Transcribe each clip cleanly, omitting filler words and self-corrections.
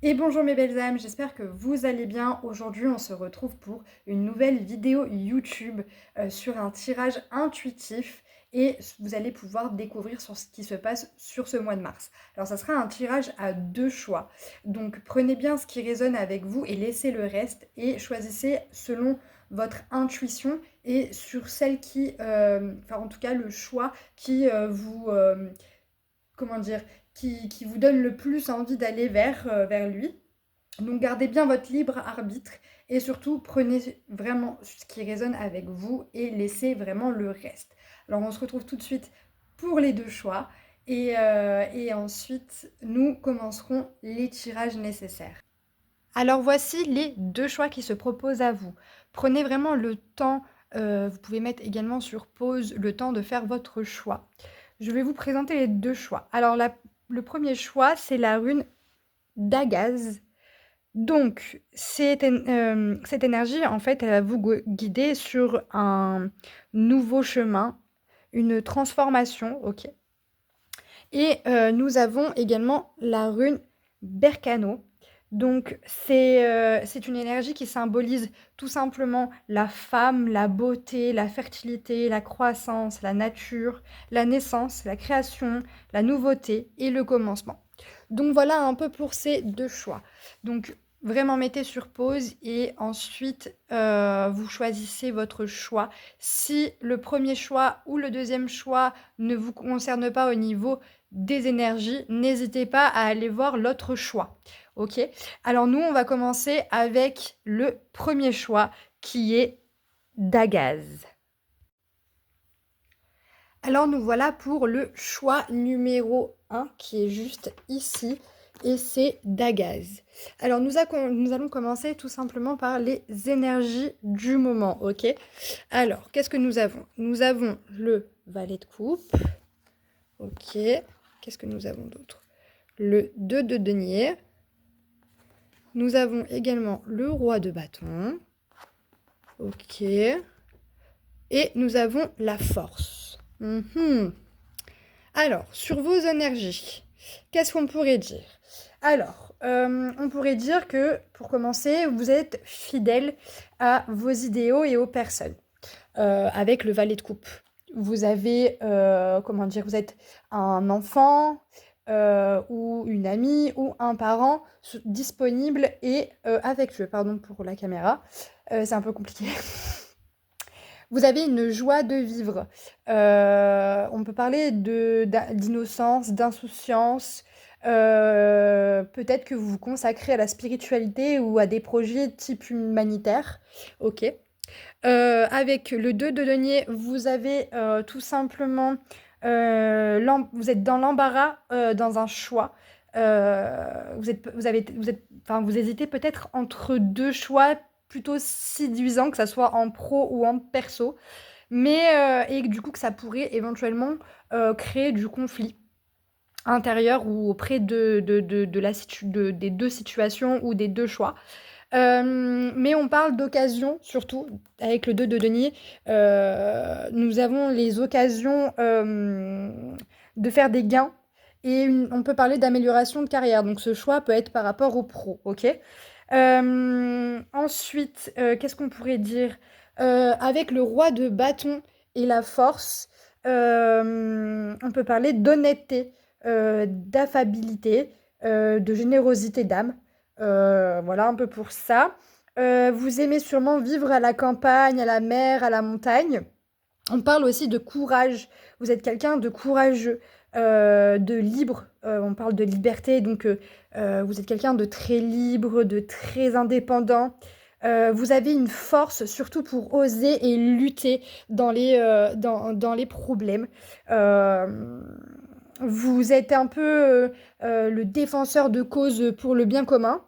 Et bonjour mes belles âmes, j'espère que vous allez bien. Aujourd'hui, on se retrouve pour une nouvelle vidéo YouTube sur un tirage intuitif et vous allez pouvoir découvrir sur ce qui se passe sur ce mois de mars. Alors, ça sera un tirage à deux choix. Donc, prenez bien ce qui résonne avec vous et laissez le reste et choisissez selon votre intuition et sur celle qui, enfin en tout cas le choix qui comment dire, qui vous donne le plus envie d'aller vers lui. Donc gardez bien votre libre arbitre et surtout prenez vraiment ce qui résonne avec vous et laissez vraiment le reste. Alors on se retrouve tout de suite pour les deux choix et ensuite nous commencerons les tirages nécessaires. Alors voici les deux choix qui se proposent à vous. Prenez vraiment le temps, vous pouvez mettre également sur pause le temps de faire votre choix. Je vais vous présenter les deux choix. Alors le premier choix, c'est la rune d'Agaz. Donc, cette énergie, en fait, elle va vous guider sur un nouveau chemin, une transformation, ok. Et nous avons également la rune Berkano. Donc, c'est une énergie qui symbolise tout simplement la femme, la beauté, la fertilité, la croissance, la nature, la naissance, la création, la nouveauté et le commencement. Donc, voilà un peu pour ces deux choix. Donc, vraiment mettez sur pause et ensuite vous choisissez votre choix. Si le premier choix ou le deuxième choix ne vous concerne pas au niveau des énergies, n'hésitez pas à aller voir l'autre choix. Ok. Alors nous, on va commencer avec le premier choix qui est Dagaz. Alors nous voilà pour le choix numéro 1 qui est juste ici et c'est Dagaz. Alors nous allons commencer tout simplement par les énergies du moment, ok. Alors qu'est-ce que nous avons? Nous avons le valet de coupe, ok. Qu'est-ce que nous avons d'autre? Le 2 de denier. Nous avons également le roi de bâton, ok. Et nous avons la force. Alors, sur vos énergies, qu'est-ce qu'on pourrait dire? Alors, on pourrait dire que, pour commencer, vous êtes fidèle à vos idéaux et aux personnes, avec le valet de coupe. Vous avez, comment dire, vous êtes un enfant ou une amie ou un parent disponible et affectueux. Pardon pour la caméra, c'est un peu compliqué. Vous avez une joie de vivre. On peut parler d'innocence, d'insouciance. Peut-être que vous vous consacrez à la spiritualité ou à des projets type humanitaire. Ok. Avec le 2 de denier, vous avez tout simplement... vous êtes dans l'embarras dans un choix. Vous hésitez peut-être entre deux choix plutôt séduisants, que ça soit en pro ou en perso, mais et du coup que ça pourrait éventuellement créer du conflit intérieur ou auprès des deux situations ou des deux choix. Mais on parle d'occasion, surtout avec le 2 de denier. Nous avons les occasions de faire des gains et on peut parler d'amélioration de carrière. Donc ce choix peut être par rapport au pro, ok. Ensuite, qu'est-ce qu'on pourrait dire? Avec le roi de bâton et la force, on peut parler d'honnêteté, d'affabilité, de générosité d'âme. Voilà un peu pour ça. Vous aimez sûrement vivre à la campagne, à la mer, à la montagne. On parle aussi de courage. Vous êtes quelqu'un de courageux, de libre. On parle de liberté, donc vous êtes quelqu'un de très libre, de très indépendant. Vous avez une force, surtout pour oser et lutter dans les problèmes. Vous êtes un peu le défenseur de cause pour le bien commun.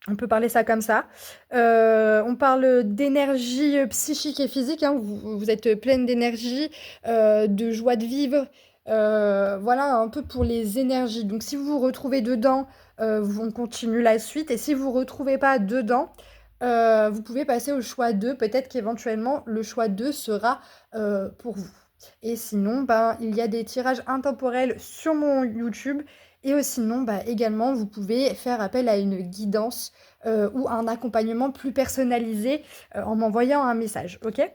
On peut parler ça comme ça. On parle d'énergie psychique et physique, hein. Vous êtes pleine d'énergie, de joie de vivre. Voilà un peu pour les énergies. Donc si vous vous retrouvez dedans, on continue la suite. Et si vous ne vous retrouvez pas dedans, vous pouvez passer au choix 2. Peut-être qu'éventuellement, le choix 2 sera pour vous. Et sinon, ben, il y a des tirages intemporels sur mon YouTube. Et sinon, également, vous pouvez faire appel à une guidance ou un accompagnement plus personnalisé en m'envoyant un message, ok?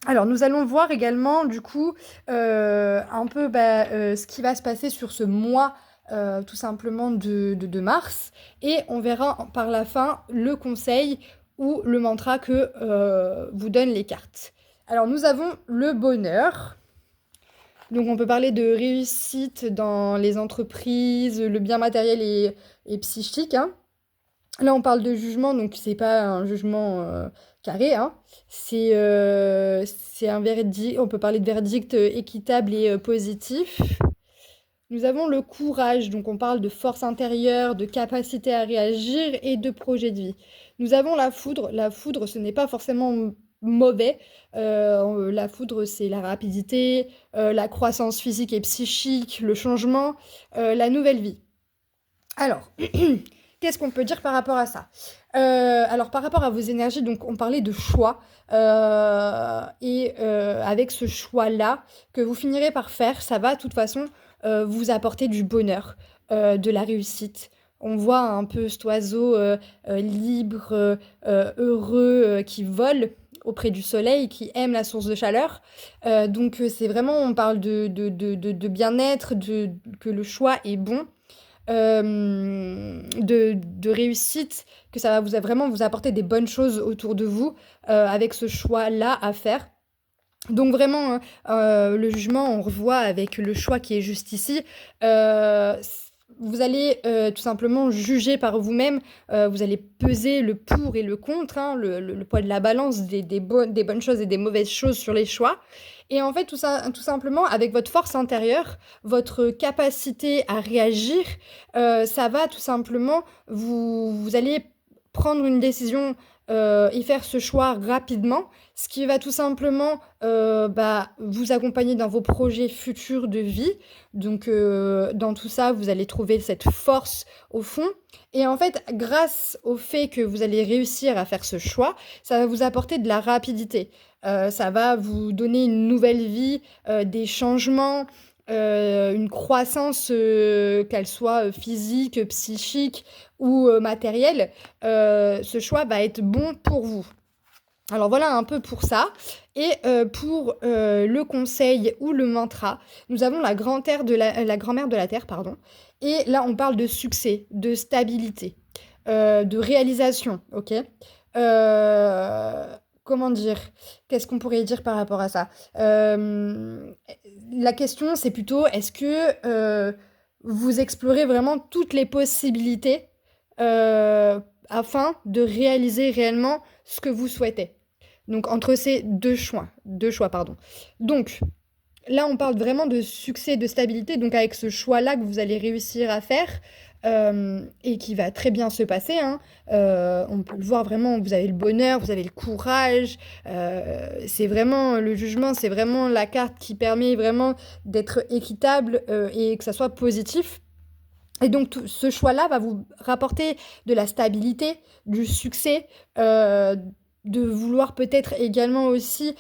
Alors, nous allons voir également, du coup, un peu ce qui va se passer sur ce mois, tout simplement, de mars. Et on verra par la fin le conseil ou le mantra que vous donnent les cartes. Alors, nous avons le bonheur. Donc, on peut parler de réussite dans les entreprises, le bien matériel et psychique, hein. Là, on parle de jugement, donc c'est pas un jugement carré, hein. C'est un verdict, on peut parler de verdict équitable et positif. Nous avons le courage, donc on parle de force intérieure, de capacité à réagir et de projet de vie. Nous avons la foudre. La foudre, ce n'est pas forcément mauvais. La foudre, c'est la rapidité, la croissance physique et psychique, le changement, la nouvelle vie. Alors, qu'est-ce qu'on peut dire par rapport à ça? Alors, par rapport à vos énergies, donc on parlait de choix. Avec ce choix-là que vous finirez par faire, ça va de toute façon vous apporter du bonheur, de la réussite. On voit un peu cet oiseau libre, heureux, qui vole auprès du soleil, qui aime la source de chaleur. Donc c'est vraiment, on parle de bien-être, que le choix est bon, de réussite, que ça va vraiment vous apporter des bonnes choses autour de vous avec ce choix-là à faire. Donc vraiment, hein, le jugement, on revoit avec le choix qui est juste ici. Vous allez tout simplement juger par vous-même, vous allez peser le pour et le contre, hein, le poids de la balance des bonnes choses et des mauvaises choses sur les choix. Et en fait, tout simplement, avec votre force intérieure, votre capacité à réagir, ça va tout simplement, vous allez prendre une décision et faire ce choix rapidement, ce qui va tout simplement vous accompagner dans vos projets futurs de vie. Donc, dans tout ça, vous allez trouver cette force au fond. Et en fait, grâce au fait que vous allez réussir à faire ce choix, ça va vous apporter de la rapidité. Ça va vous donner une nouvelle vie, des changements, une croissance, qu'elle soit physique, psychique ou matérielle. Ce choix va être bon pour vous. Alors voilà un peu pour ça. Et pour le conseil ou le mantra, nous avons la grand-mère de la Terre, pardon. Et là, on parle de succès, de stabilité, de réalisation, ok? Comment dire? Qu'est-ce qu'on pourrait dire par rapport à ça? La question, c'est plutôt, est-ce que vous explorez vraiment toutes les possibilités afin de réaliser réellement ce que vous souhaitez? Donc, entre ces deux choix, pardon. Donc, là, on parle vraiment de succès, de stabilité. Donc, avec ce choix-là que vous allez réussir à faire et qui va très bien se passer, hein, on peut le voir vraiment. Vous avez le bonheur, vous avez le courage. C'est vraiment le jugement, c'est vraiment la carte qui permet vraiment d'être équitable et que ça soit positif. Et donc, ce choix-là va vous rapporter de la stabilité, du succès, de vouloir peut-être également aussi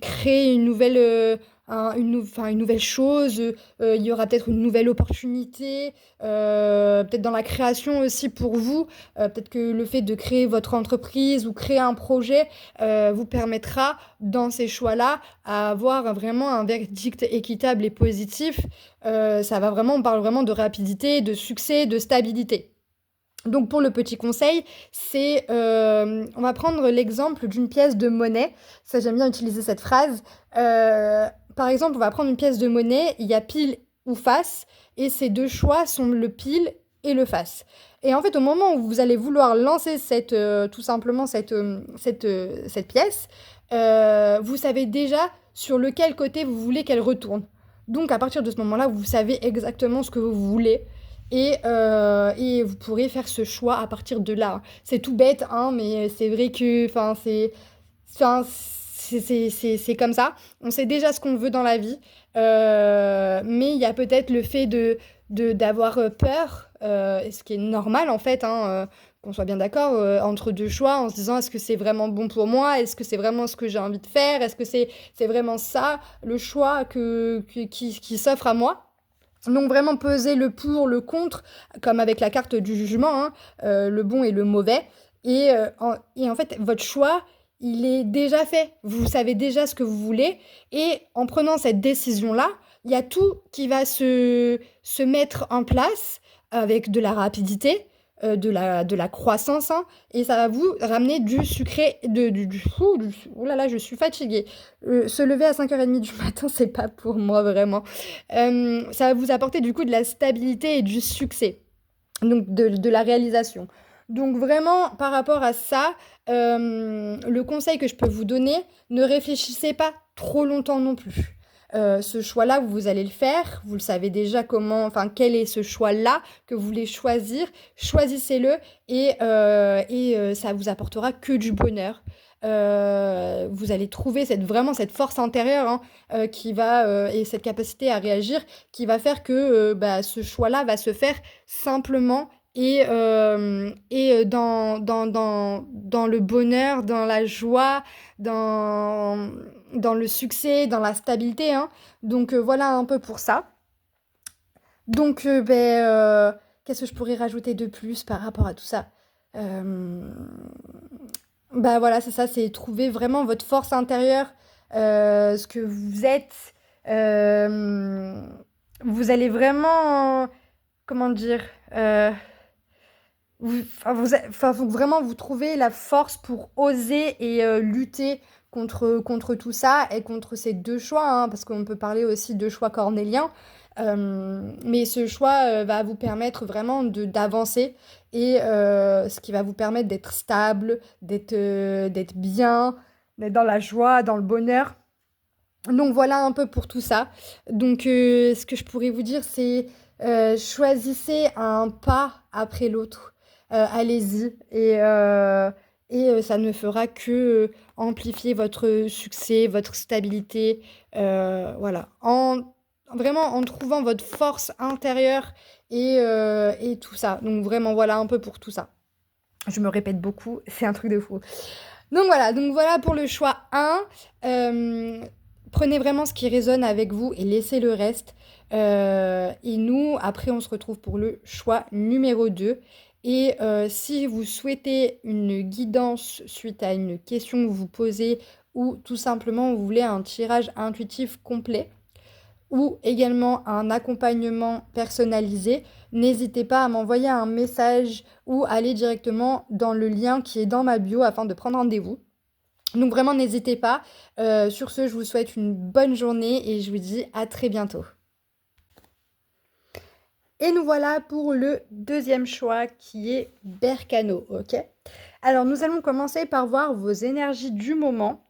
créer une nouvelle, une nouvelle chose. Il y aura peut-être une nouvelle opportunité, peut-être dans la création aussi pour vous. Peut-être que le fait de créer votre entreprise ou créer un projet vous permettra, dans ces choix-là, à avoir vraiment un verdict équitable et positif. On parle vraiment de rapidité, de succès, de stabilité. Donc pour le petit conseil, on va prendre l'exemple d'une pièce de monnaie. Ça, j'aime bien utiliser cette phrase. Par exemple, on va prendre une pièce de monnaie, il y a pile ou face, et ces deux choix sont le pile et le face. Et en fait, au moment où vous allez vouloir lancer tout simplement cette pièce, vous savez déjà sur lequel côté vous voulez qu'elle retourne. Donc à partir de ce moment-là, vous savez exactement ce que vous voulez. Et vous pourrez faire ce choix à partir de là. C'est tout bête, hein, mais c'est vrai que c'est comme ça. On sait déjà ce qu'on veut dans la vie. Mais il y a peut-être le fait d'avoir peur, ce qui est normal en fait, hein, qu'on soit bien d'accord, entre deux choix, en se disant est-ce que c'est vraiment bon pour moi? Est-ce que c'est vraiment ce que j'ai envie de faire? Est-ce que c'est vraiment ça, le choix qui s'offre à moi? Donc vraiment peser le pour, le contre, comme avec la carte du jugement, hein, le bon et le mauvais. Et en fait, votre choix, il est déjà fait. Vous savez déjà ce que vous voulez. Et en prenant cette décision-là, il y a tout qui va se mettre en place avec de la rapidité, de la croissance, hein, et ça va vous ramener du sucré, ouh là là, je suis fatiguée. Se lever à 5h30 du matin, c'est pas pour moi vraiment. Ça va vous apporter du coup de la stabilité et du succès, donc de la réalisation. Donc vraiment, par rapport à ça, le conseil que je peux vous donner, ne réfléchissez pas trop longtemps non plus. Ce choix-là, vous allez le faire, vous le savez déjà comment, enfin quel est ce choix-là que vous voulez choisir, choisissez-le et ça vous apportera que du bonheur. Vous allez trouver vraiment cette force intérieure, hein, qui va et cette capacité à réagir qui va faire que bah, ce choix-là va se faire simplement et dans le bonheur, dans la joie, dans le succès, dans la stabilité, hein. Donc voilà un peu pour ça. Donc qu'est-ce que je pourrais rajouter de plus par rapport à tout ça? Euh, Bah voilà, c'est ça, c'est trouver vraiment votre force intérieure, ce que vous êtes. Euh, Vous allez vraiment, comment dire, faut vraiment vous trouver la force pour oser et lutter contre tout ça et contre ces deux choix, hein, parce qu'on peut parler aussi de choix cornéliens. Mais ce choix va vous permettre vraiment d'avancer et ce qui va vous permettre d'être stable, d'être bien, d'être dans la joie, dans le bonheur. Donc voilà un peu pour tout ça. Donc ce que je pourrais vous dire, c'est choisissez un pas après l'autre. Allez-y et ça ne fera que amplifier votre succès, votre stabilité. Voilà. Vraiment en trouvant votre force intérieure et tout ça. Donc vraiment voilà un peu pour tout ça. Je me répète beaucoup, c'est un truc de fou. Donc voilà pour le choix 1. Prenez vraiment ce qui résonne avec vous et laissez le reste. Et nous, après, on se retrouve pour le choix numéro 2. Et si vous souhaitez une guidance suite à une question que vous posez ou tout simplement vous voulez un tirage intuitif complet, ou également un accompagnement personnalisé, n'hésitez pas à m'envoyer un message ou aller directement dans le lien qui est dans ma bio afin de prendre rendez-vous. Donc vraiment, n'hésitez pas. Sur ce, je vous souhaite une bonne journée et je vous dis à très bientôt. Et nous voilà pour le deuxième choix qui est Berkano, ok? Alors nous allons commencer par voir vos énergies du moment.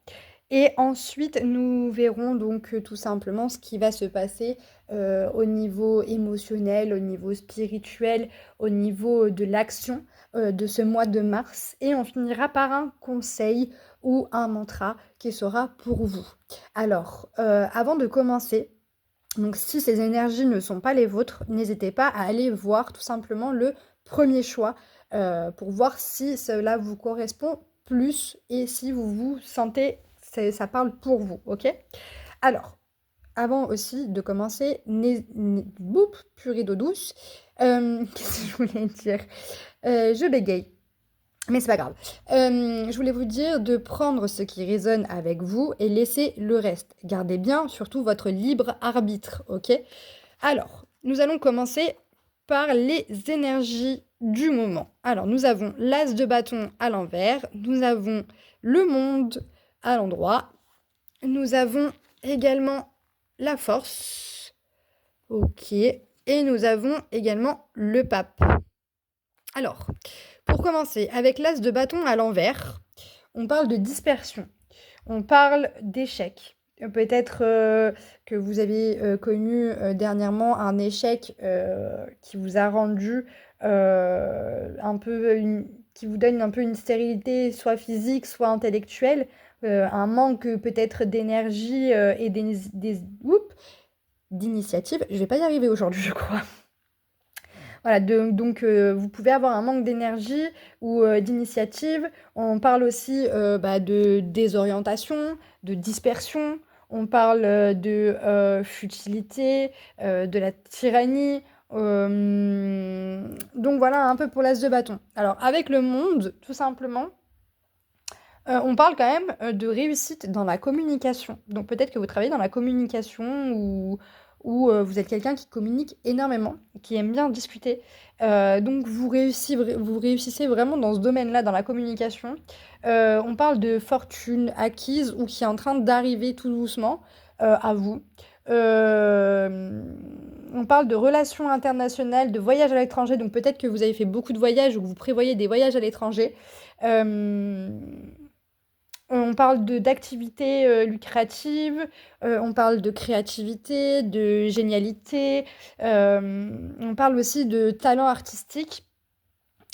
Et ensuite, nous verrons donc tout simplement ce qui va se passer au niveau émotionnel, au niveau spirituel, au niveau de l'action de ce mois de mars. Et on finira par un conseil ou un mantra qui sera pour vous. Alors, avant de commencer, donc si ces énergies ne sont pas les vôtres, n'hésitez pas à aller voir tout simplement le premier choix pour voir si cela vous correspond plus et si vous vous sentez ça parle pour vous, ok? Alors, avant aussi de commencer, purée d'eau douce. Qu'est-ce que je voulais dire? Je bégaye, mais c'est pas grave. Je voulais vous dire de prendre ce qui résonne avec vous et laisser le reste. Gardez bien surtout votre libre arbitre, ok? Alors, nous allons commencer par les énergies du moment. Alors, nous avons l'as de bâton à l'envers, nous avons le monde à l'endroit, nous avons également la force, ok, et nous avons également le pape. Alors, pour commencer, avec l'as de bâton à l'envers, on parle de dispersion, on parle d'échec. Peut-être que vous avez connu dernièrement un échec qui vous a rendu qui vous donne un peu une stérilité, soit physique, soit intellectuelle, un manque peut-être d'énergie et d'initiative. Je vais pas y arriver aujourd'hui, je crois. Voilà, donc vous pouvez avoir un manque d'énergie ou d'initiative. On parle aussi de désorientation, de dispersion. on parle de futilité, de la tyrannie. Donc voilà un peu pour l'as de bâton. Alors avec le monde, tout simplement, on parle quand même de réussite dans la communication. Donc peut-être que vous travaillez dans la communication ou vous êtes quelqu'un qui communique énormément, qui aime bien discuter. Donc vous réussissez vraiment dans ce domaine-là, dans la communication. On parle de fortune acquise ou qui est en train d'arriver tout doucement à vous. On parle de relations internationales, de voyages à l'étranger. Donc peut-être que vous avez fait beaucoup de voyages ou que vous prévoyez des voyages à l'étranger. Euh, on parle d'activités lucratives, on parle de créativité, de génialité, on parle aussi de talent artistique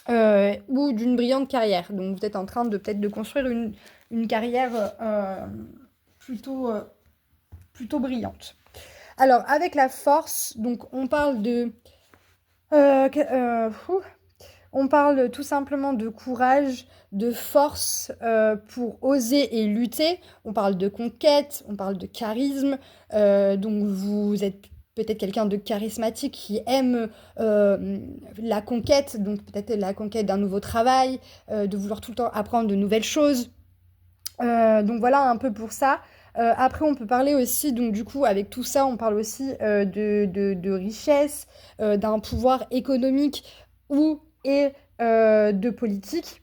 ou d'une brillante carrière. Donc vous êtes en train de peut-être de construire une carrière plutôt, plutôt brillante. Alors avec la force, donc on parle de... euh, que- euh, ouh, on parle tout simplement de courage, de force pour oser et lutter. On parle de conquête, on parle de charisme. Donc vous êtes peut-être quelqu'un de charismatique qui aime la conquête, donc peut-être la conquête d'un nouveau travail, de vouloir tout le temps apprendre de nouvelles choses. Donc voilà un peu pour ça. Après, on peut parler aussi, donc du coup, avec tout ça, on parle aussi de richesse, d'un pouvoir économique ou et de politique.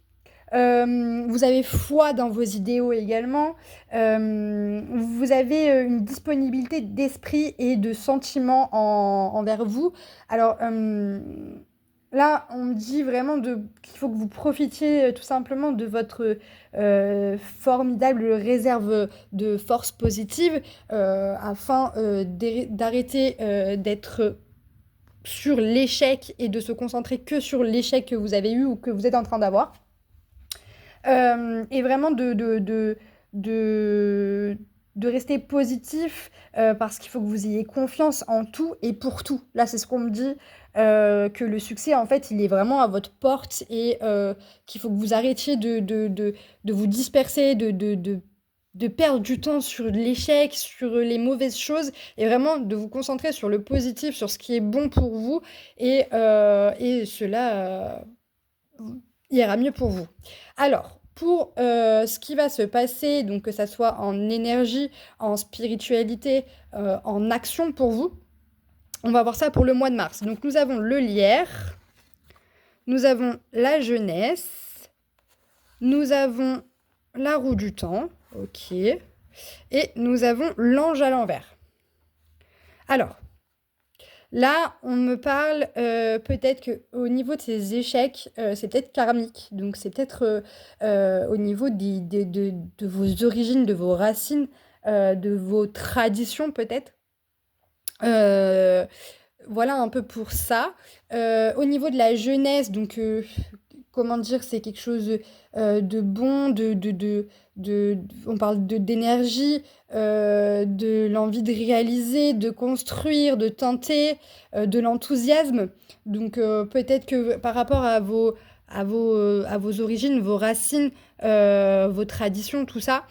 Vous avez foi dans vos idéaux également. Vous avez une disponibilité d'esprit et de sentiments envers vous. Alors là, on me dit vraiment qu'il faut que vous profitiez tout simplement de votre formidable réserve de force positive afin d'arrêter d'être sur l'échec et de se concentrer que sur l'échec que vous avez eu ou que vous êtes en train d'avoir. Et vraiment de, de rester positif parce qu'il faut que vous ayez confiance en tout et pour tout. Là, c'est ce qu'on me dit, que le succès, en fait, il est vraiment à votre porte et qu'il faut que vous arrêtiez de vous disperser, de perdre du temps sur l'échec, sur les mauvaises choses, et vraiment de vous concentrer sur le positif, sur ce qui est bon pour vous, et cela ira mieux pour vous. Alors, pour ce qui va se passer, donc que ça soit en énergie, en spiritualité, en action pour vous, on va voir ça pour le mois de mars. Donc nous avons le lierre, nous avons la jeunesse, nous avons la roue du temps, ok, et nous avons l'ange à l'envers. Alors, là, on me parle peut-être qu'au niveau de ces échecs, c'est peut-être karmique. Donc, c'est peut-être au niveau de vos origines, de vos racines, de vos traditions, peut-être. Euh, voilà un peu pour ça. Au niveau de la jeunesse, donc comment dire, c'est quelque chose de bon, on parle d'énergie, de l'envie de réaliser, de construire, de tenter, de l'enthousiasme. Donc peut-être que par rapport à vos origines, vos racines, vos traditions, tout ça,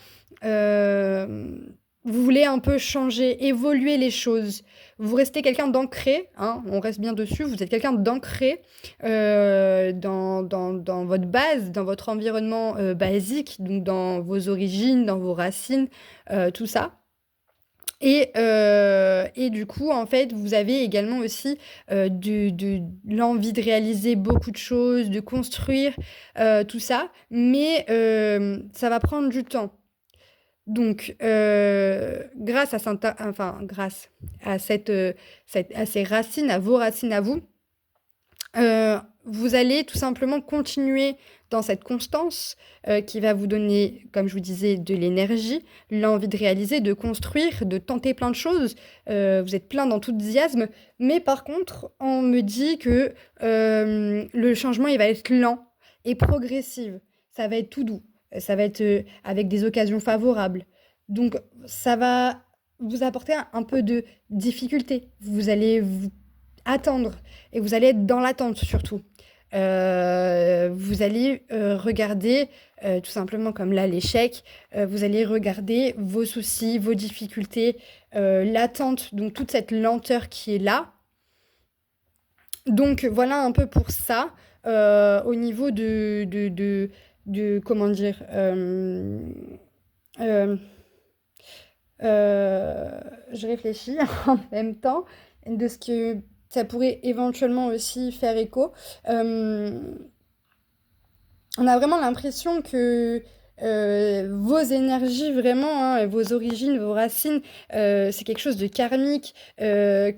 euh, vous voulez un peu changer, évoluer les choses. Vous restez quelqu'un d'ancré, hein, on reste bien dessus, vous êtes quelqu'un d'ancré dans votre base, dans votre environnement basique, donc dans vos origines, dans vos racines, tout ça. Et du coup, en fait, vous avez également aussi l'envie de réaliser beaucoup de choses, de construire tout ça, mais ça va prendre du temps. Donc, grâce à à ces racines, à vos racines à vous, vous allez tout simplement continuer dans cette constance qui va vous donner, comme je vous disais, de l'énergie, l'envie de réaliser, de construire, de tenter plein de choses. Vous êtes plein d'enthousiasme, mais par contre, on me dit que le changement, il va être lent et progressif. Ça va être tout doux. Ça va être avec des occasions favorables. Donc, ça va vous apporter un peu de difficulté. Vous allez vous attendre et vous allez être dans l'attente surtout. Vous allez regarder, tout simplement comme là l'échec, vous allez regarder vos soucis, vos difficultés, l'attente, donc toute cette lenteur qui est là. Donc voilà un peu pour ça, au niveau comment dire, euh, je réfléchis en même temps de ce que ça pourrait éventuellement aussi faire écho. Euh, on a vraiment l'impression que vos énergies, vraiment, hein, vos origines, vos racines, c'est quelque chose de karmique, ça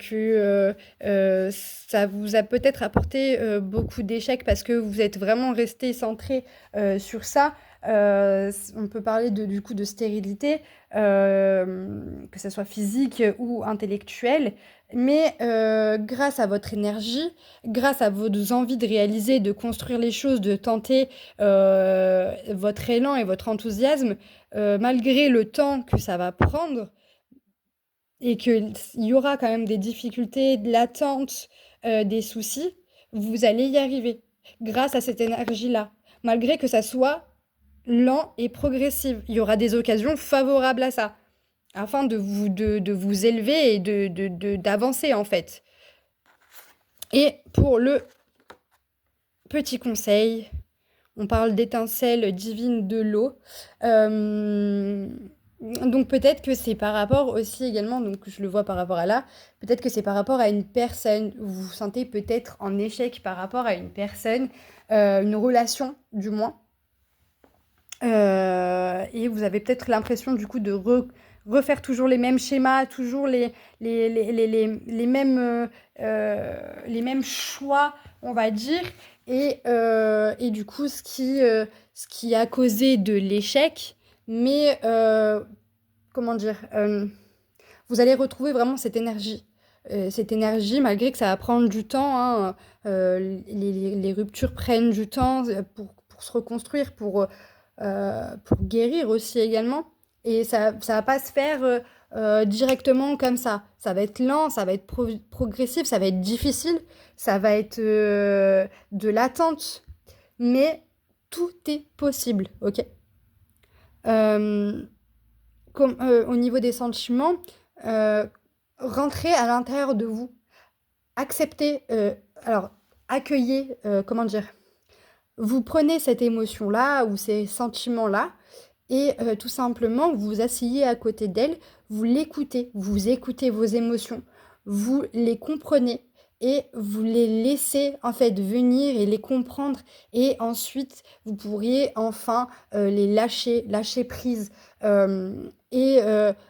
vous a peut-être apporté beaucoup d'échecs parce que vous êtes vraiment resté centré sur ça. On peut parler du coup de stérilité, que ce soit physique ou intellectuelle, mais grâce à votre énergie, grâce à vos envies de réaliser, de construire les choses, de tenter votre élan et votre enthousiasme, malgré le temps que ça va prendre, et qu'il y aura quand même des difficultés, de l'attente, des soucis, vous allez y arriver grâce à cette énergie-là, malgré que ça soit lent et progressif. Il y aura des occasions favorables à ça, afin de vous élever et d'avancer en fait. Et pour le petit conseil, on parle d'étincelles divines de l'eau. Donc peut-être que c'est par rapport aussi également, donc je le vois par rapport à là, peut-être que c'est par rapport à une personne, vous vous sentez peut-être en échec par rapport à une personne, une relation du moins. Et vous avez peut-être l'impression du coup de refaire toujours les mêmes schémas, toujours les mêmes choix, on va dire. Et du coup, ce qui a causé de l'échec, mais comment dire, vous allez retrouver vraiment cette énergie, malgré que ça va prendre du temps, hein, les ruptures prennent du temps pour se reconstruire, pour guérir aussi également. Et ça va pas se faire directement comme ça. Ça va être lent, ça va être progressif, ça va être difficile, ça va être de l'attente. Mais tout est possible, ok? Euh, Au niveau des sentiments, euh, rentrez à l'intérieur de vous. Acceptez, alors accueillez, comment dire, vous prenez cette émotion-là ou ces sentiments-là et tout simplement vous vous asseyez à côté d'elle, vous l'écoutez, vous écoutez vos émotions, vous les comprenez et vous les laissez en fait venir et les comprendre et ensuite vous pourriez enfin les lâcher prise et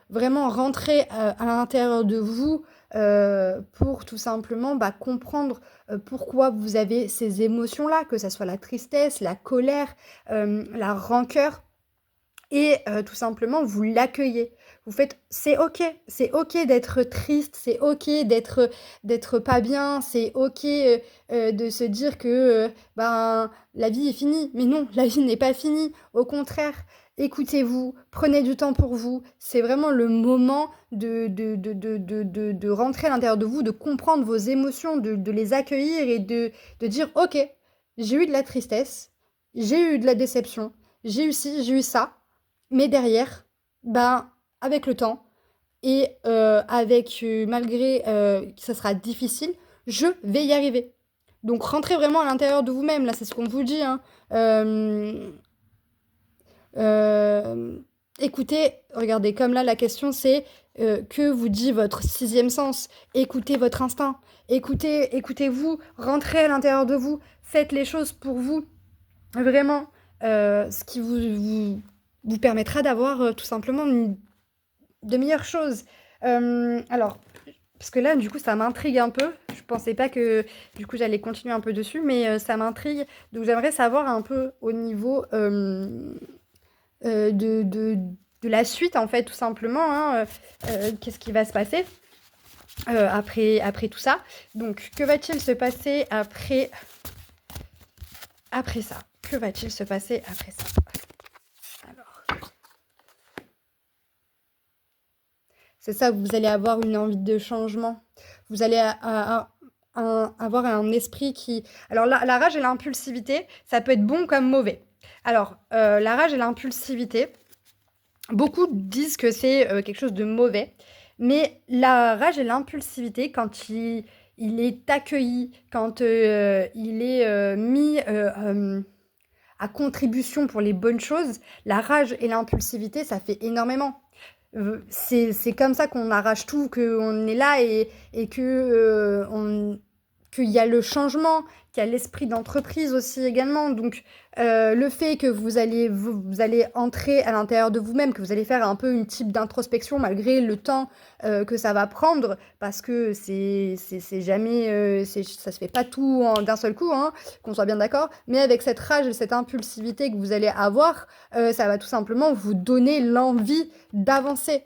vraiment rentrer à l'intérieur de vous pour tout simplement bah, comprendre pourquoi vous avez ces émotions-là, que ce soit la tristesse, la colère, la rancœur, et tout simplement vous l'accueillez. Vous faites c'est ok d'être triste, c'est ok d'être pas bien, c'est ok de se dire que ben la vie est finie. Mais non, la vie n'est pas finie. Au contraire, écoutez-vous, prenez du temps pour vous. C'est vraiment le moment de rentrer à l'intérieur de vous, de comprendre vos émotions, de les accueillir et de dire ok, j'ai eu de la tristesse, j'ai eu de la déception, j'ai eu ci, j'ai eu ça. Mais derrière, ben, avec le temps et malgré que ça sera difficile, je vais y arriver. Donc rentrez vraiment à l'intérieur de vous-même, là c'est ce qu'on vous dit, hein. Euh, euh, Écoutez, regardez, comme là la question c'est que vous dit votre sixième sens. Écoutez votre instinct, écoutez-vous, rentrez à l'intérieur de vous, faites les choses pour vous, vraiment, ce qui vous permettra d'avoir tout simplement de meilleures choses. Alors, parce que là, du coup, ça m'intrigue un peu. Je pensais pas que, du coup, j'allais continuer un peu dessus, mais ça m'intrigue. Donc, j'aimerais savoir un peu au niveau euh, de, de, de la suite, en fait, tout simplement, hein, qu'est-ce qui va se passer après tout ça. Donc, que va-t-il se passer après ça? Que va-t-il se passer après ça? Alors, c'est ça, vous allez avoir une envie de changement. Vous allez avoir un esprit qui... Alors la rage et l'impulsivité, ça peut être bon comme mauvais. Alors, la rage et l'impulsivité, beaucoup disent que c'est quelque chose de mauvais, mais la rage et l'impulsivité, quand il est accueilli, quand il est mis à contribution pour les bonnes choses, la rage et l'impulsivité, ça fait énormément. C'est comme ça qu'on arrache tout, qu'on est là et que qu'il y a le changement, qu'il y a l'esprit d'entreprise aussi également. Donc le fait que vous allez entrer à l'intérieur de vous-même, que vous allez faire un peu une type d'introspection malgré le temps que ça va prendre, parce que c'est jamais, ça se fait pas tout d'un seul coup, hein, qu'on soit bien d'accord, mais avec cette rage et cette impulsivité que vous allez avoir, ça va tout simplement vous donner l'envie d'avancer.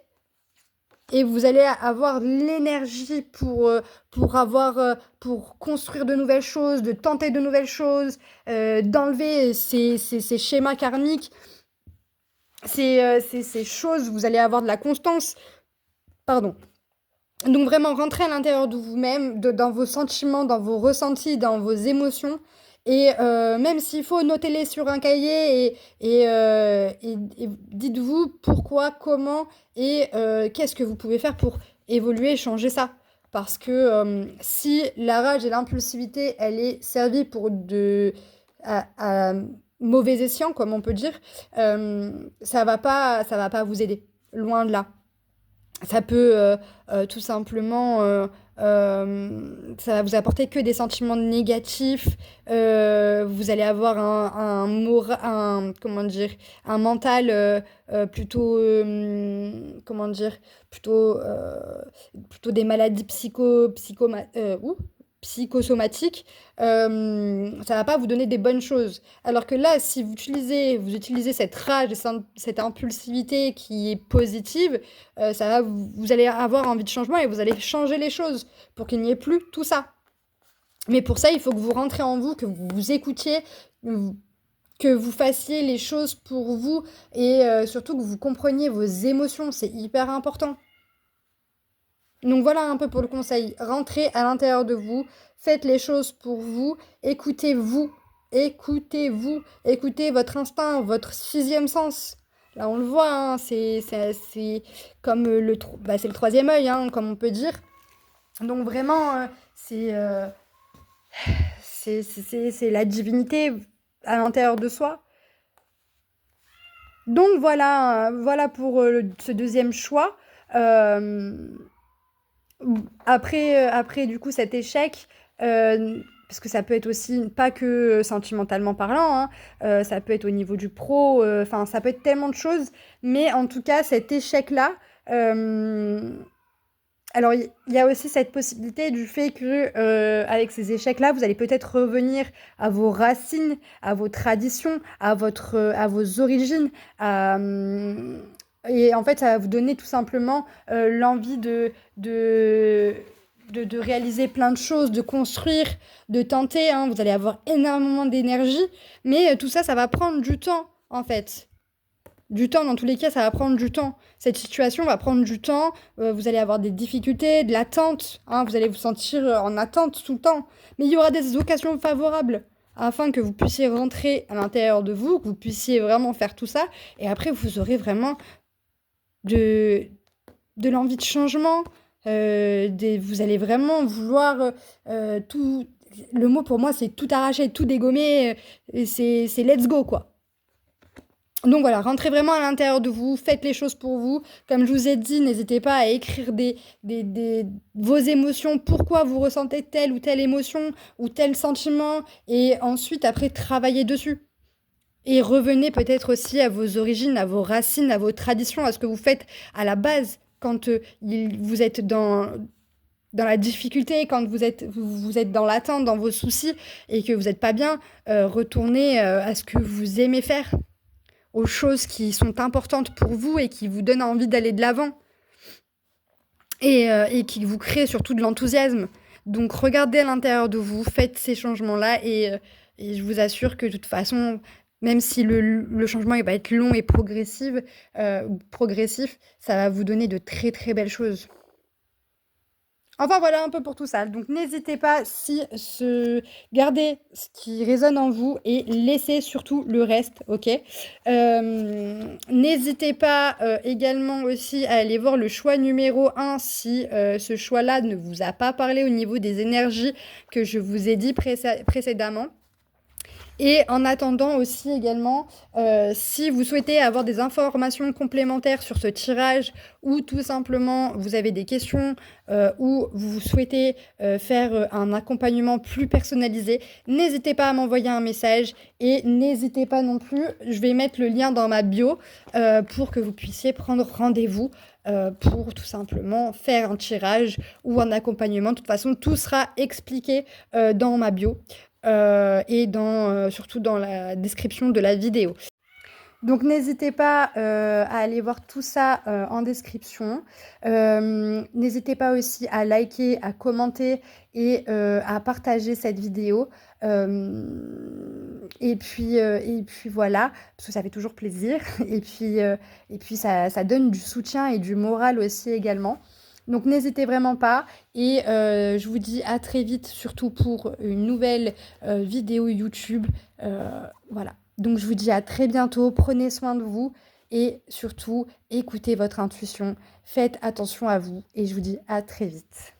Et vous allez avoir l'énergie pour construire de nouvelles choses, de tenter de nouvelles choses, d'enlever ces schémas karmiques, ces choses, vous allez avoir de la constance. Pardon. Donc vraiment, rentrez à l'intérieur de vous-même, dans vos sentiments, dans vos ressentis, dans vos émotions. Et même s'il faut, notez-les sur un cahier et dites-vous pourquoi, comment et qu'est-ce que vous pouvez faire pour évoluer et changer ça. Parce que si la rage et l'impulsivité, elle est servie pour à mauvais escient, comme on peut dire, ça va pas vous aider. Loin de là. Ça peut tout simplement, ça va vous apporter que des sentiments négatifs. Vous allez avoir comment dire, un mental plutôt, comment dire, plutôt, plutôt des maladies psychosomatiques. Ça va pas vous donner des bonnes choses. Alors que là, si vous utilisez cette rage, cette impulsivité qui est positive, vous allez avoir envie de changement et vous allez changer les choses pour qu'il n'y ait plus tout ça. Mais pour ça, il faut que vous rentrez en vous, que vous vous écoutiez, que vous fassiez les choses pour vous et surtout que vous compreniez vos émotions. C'est hyper important. Donc voilà un peu pour le conseil. Rentrez à l'intérieur de vous, faites les choses pour vous, écoutez-vous, écoutez votre instinct, votre sixième sens. Là on le voit, hein, c'est comme c'est le troisième œil, hein, comme on peut dire. Donc vraiment, c'est la divinité à l'intérieur de soi. Donc voilà pour ce deuxième choix. Après du coup cet échec, parce que ça peut être aussi pas que sentimentalement parlant, hein, ça peut être au niveau du pro, enfin ça peut être tellement de choses, mais en tout cas cet échec-là, alors il y a aussi cette possibilité du fait que avec ces échecs-là, vous allez peut-être revenir à vos racines, à vos traditions, à vos origines, et en fait, ça va vous donner tout simplement l'envie de réaliser plein de choses, de construire, de tenter, hein. Vous allez avoir énormément d'énergie, mais tout ça, ça va prendre du temps, en fait. Du temps, dans tous les cas, ça va prendre du temps. Cette situation va prendre du temps, vous allez avoir des difficultés, de l'attente, hein, vous allez vous sentir en attente tout le temps. Mais il y aura des occasions favorables afin que vous puissiez rentrer à l'intérieur de vous, que vous puissiez vraiment faire tout ça, et après, vous aurez vraiment de l'envie de changement, vous allez vraiment vouloir tout. Le mot pour moi, c'est tout arracher, tout dégommer, c'est let's go, quoi. Donc voilà, rentrez vraiment à l'intérieur de vous, faites les choses pour vous. Comme je vous ai dit, n'hésitez pas à écrire vos émotions, pourquoi vous ressentez telle ou telle émotion ou tel sentiment, et ensuite, après, travaillez dessus. Et revenez peut-être aussi à vos origines, à vos racines, à vos traditions, à ce que vous faites à la base quand vous êtes dans la difficulté, quand vous êtes dans l'attente, dans vos soucis et que vous n'êtes pas bien. Retournez à ce que vous aimez faire, aux choses qui sont importantes pour vous et qui vous donnent envie d'aller de l'avant et qui vous créent surtout de l'enthousiasme. Donc regardez à l'intérieur de vous, faites ces changements-là et je vous assure que de toute façon, même si le changement il va être long et progressif, ça va vous donner de très très belles choses. Enfin voilà un peu pour tout ça. Donc n'hésitez pas si gardez ce qui résonne en vous et laissez surtout le reste, ok? N'hésitez pas également aussi à aller voir le choix numéro un si ce choix-là ne vous a pas parlé au niveau des énergies que je vous ai dit précédemment. Et en attendant aussi également, si vous souhaitez avoir des informations complémentaires sur ce tirage ou tout simplement vous avez des questions ou vous souhaitez faire un accompagnement plus personnalisé, n'hésitez pas à m'envoyer un message et n'hésitez pas non plus, je vais mettre le lien dans ma bio pour que vous puissiez prendre rendez-vous pour tout simplement faire un tirage ou un accompagnement. De toute façon, tout sera expliqué dans ma bio et surtout dans la description de la vidéo. Donc n'hésitez pas à aller voir tout ça en description. N'hésitez pas aussi à liker, à commenter et à partager cette vidéo. Et puis voilà, parce que ça fait toujours plaisir. Et puis ça donne du soutien et du moral aussi également. Donc n'hésitez vraiment pas et je vous dis à très vite, surtout pour une nouvelle vidéo YouTube. Voilà. Donc je vous dis à très bientôt, prenez soin de vous et surtout écoutez votre intuition, faites attention à vous et je vous dis à très vite.